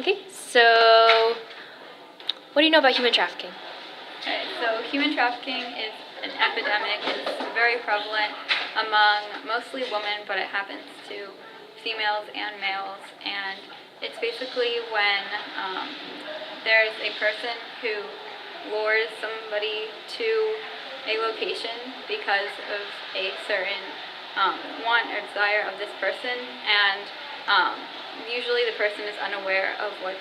Okay, so what do you know about human trafficking? Okay, so human trafficking is an epidemic. It's very prevalent among mostly women, but it happens to females and males. And it's basically when there's a person who lures somebody to a location because of a certain want or desire of this person, and usually the person is unaware of what's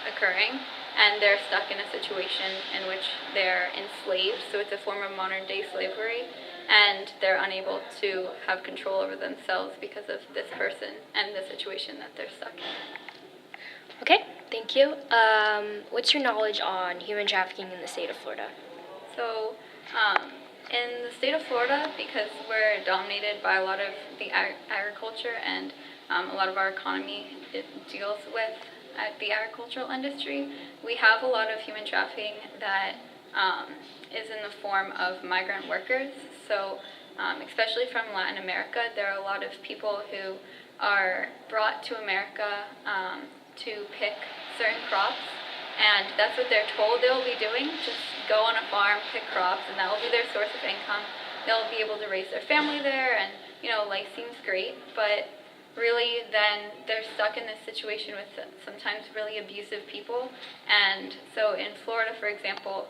occurring, and they're stuck in a situation in which they're enslaved. So it's a form of modern day slavery, and they're unable to have control over themselves because of this person and the situation that they're stuck in. Okay, thank you. What's your knowledge on human trafficking in the state of Florida? So, in the state of Florida, because we're dominated by a lot of the agriculture, and a lot of our economy deals with the agricultural industry, we have a lot of human trafficking that is in the form of migrant workers. So, especially from Latin America, there are a lot of people who are brought to America to pick certain crops, and that's what they're told they'll be doing. Just go on a farm, pick crops, and that will be their source of income. They'll be able to raise their family there, and life seems great, but really then they're stuck in this situation with sometimes really abusive people. And so in Florida, for example,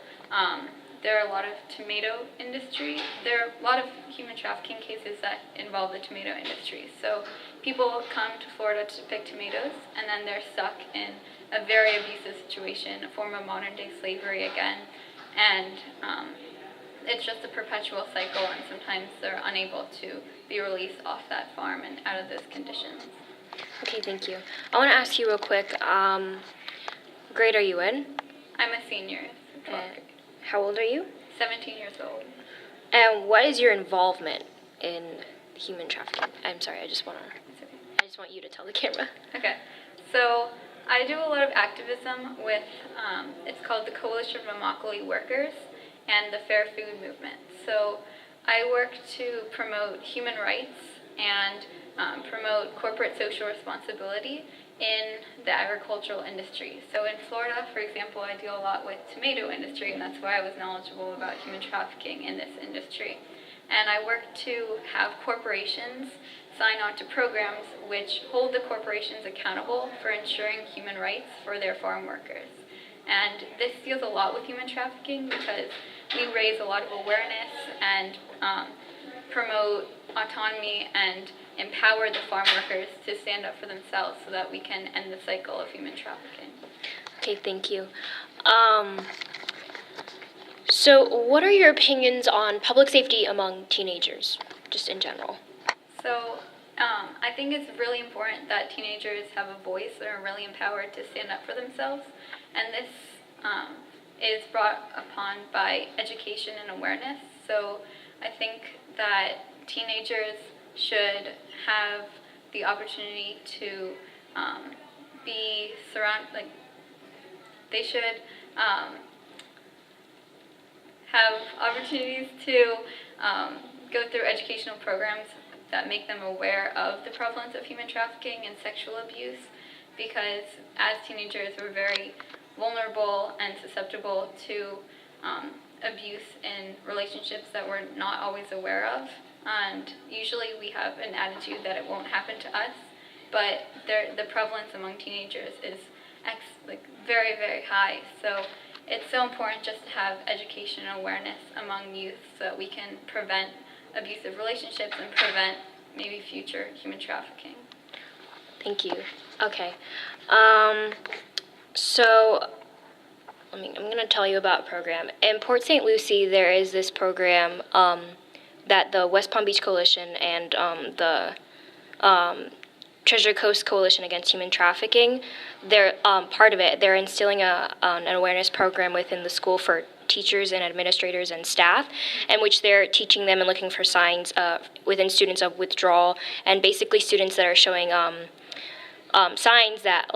there are a lot of tomato industry. There are a lot of human trafficking cases that involve the tomato industry. So people come to Florida to pick tomatoes, and then they're stuck in a very abusive situation, a form of modern day slavery again. And it's just a perpetual cycle, and sometimes they're unable to be released off that farm and out of those conditions. Okay, thank you. I want to ask you real quick, grade are you in? I'm a senior, 12th grade. How old are you? 17 years old. And what is your involvement in human trafficking? I'm sorry, I just want you to tell the camera. Okay, so I do a lot of activism with, it's called the Coalition of Immokalee Workers and the Fair Food Movement. So I work to promote human rights and promote corporate social responsibility in the agricultural industry. So in Florida, for example, I deal a lot with tomato industry, and that's why I was knowledgeable about human trafficking in this industry. And I work to have corporations sign on to programs which hold the corporations accountable for ensuring human rights for their farm workers. And this deals a lot with human trafficking because we raise a lot of awareness and promote autonomy and empower the farm workers to stand up for themselves so that we can end the cycle of human trafficking. Okay, thank you. So what are your opinions on public safety among teenagers, just in general? So I think it's really important that teenagers have a voice and are really empowered to stand up for themselves. And this is brought upon by education and awareness. So I think that teenagers should have the opportunity to be surrounded, like they should have opportunities to go through educational programs that make them aware of the prevalence of human trafficking and sexual abuse, because as teenagers we're very vulnerable and susceptible to abuse in relationships that we're not always aware of, and usually we have an attitude that it won't happen to us, but the prevalence among teenagers is very, very high. So it's so important just to have education and awareness among youth so that we can prevent abusive relationships and prevent maybe future human trafficking. Thank you. Okay. So I'm going to tell you about a program. In Port St. Lucie, there is this program that the West Palm Beach Coalition and the Treasure Coast Coalition Against Human Trafficking, they're part of it. They're instilling an awareness program within the school for teachers and administrators and staff, in which they're teaching them and looking for signs within students of withdrawal, and basically students that are showing signs that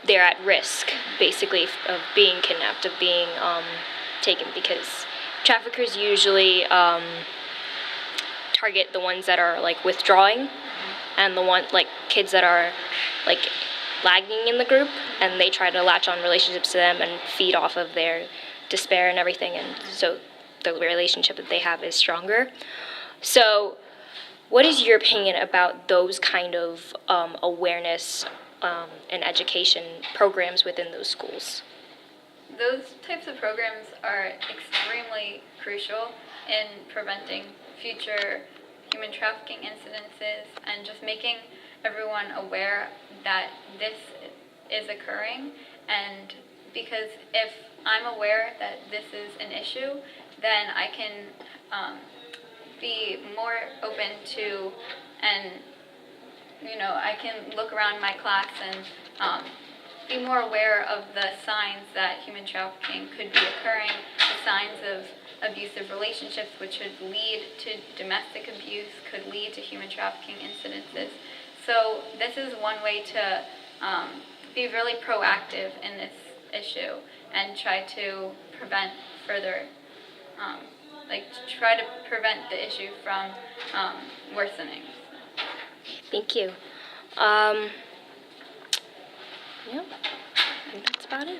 they're at risk, basically, of being kidnapped, of being taken, because traffickers usually target the ones that are withdrawing, and the one like kids that are like lagging in the group, and they try to latch on relationships to them and feed off of their despair and everything, and so the relationship that they have is stronger. So what is your opinion about those kind of awareness and education programs within those schools? Those types of programs are extremely crucial in preventing future human trafficking incidences and just making everyone aware that this is occurring. And because if I'm aware that this is an issue, then I can be more open to, and I can look around my class and be more aware of the signs that human trafficking could be occurring, the signs of abusive relationships, which could lead to domestic abuse, could lead to human trafficking incidences. So this is one way to be really proactive in this issue and try to prevent further, try to prevent the issue from worsening. Thank you. Yeah, I think that's about it.